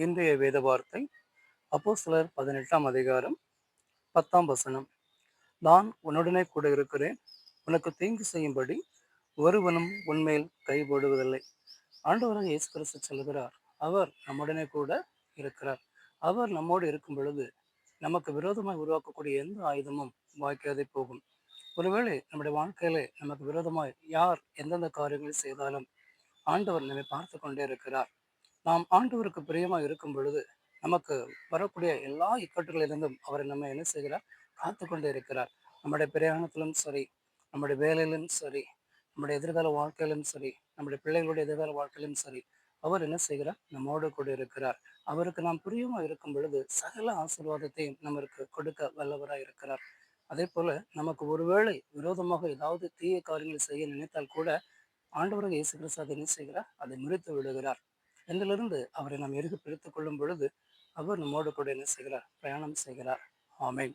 இன்றைய வேத வார்த்தை அப்போஸ்தலர் 18ஆம் அதிகாரம் 10ஆம் வசனம். நான் உன்னுடனே கூட இருக்கிறேன், உனக்கு தீங்கு செய்யும்படி ஒருவனும் உன்மேல் கை போடுவதில்லை. ஆண்டவராக இயேசு கிறிஸ்து சொல்கிறார், அவர் நம்முடனே கூட இருக்கிறார். அவர் நம்மோடு இருக்கும் பொழுது நமக்கு விரோதமாய் உருவாக்கக்கூடிய எந்த ஆயுதமும் வாய்க்காதே போகும். ஒருவேளை நம்முடைய வாழ்க்கையிலே நமக்கு விரோதமாய் யார் எந்தெந்த காரியங்களை செய்தாலும் ஆண்டவர் நம்மை பார்த்து கொண்டே இருக்கிறார். நாம் ஆண்டவருக்கு பிரியமாக இருக்கும் பொழுது நமக்கு வரக்கூடிய எல்லா இக்கட்டுகளிலிருந்தும் அவரை நம்ம என்ன செய்கிறார், காத்து கொண்டே இருக்கிறார். நம்முடைய பிரயாணத்திலும் சரி, நம்முடைய வேலையிலும் சரி, நம்முடைய எதிர்கால வாழ்க்கையிலும் சரி, நம்முடைய பிள்ளைகளுடைய எதிர்கால வாழ்க்கையிலும் சரி, அவர் என்ன செய்கிறார், நம்மோடு கூட இருக்கிறார். அவருக்கு நாம் பிரியமாக இருக்கும் பொழுது சகல ஆசீர்வாதத்தையும் நமக்கு கொடுக்க வல்லவராய் இருக்கிறார். அதே போல நமக்கு ஒருவேளை விரோதமாக ஏதாவது தீய காரியங்கள் செய்ய நினைத்தால் கூட ஆண்டவராக இயேசு கிறிஸ்து அதை என்ன செய்கிறார், அதை முறித்து விடுகிறார். இதிலிருந்து அவரை நாம் எருக பிடித்துக் கொள்ளும் பொழுது அவர் நம்மோடு கூட என்ன செய்கிறார், பிரயாணம் செய்கிறார். ஆமென்.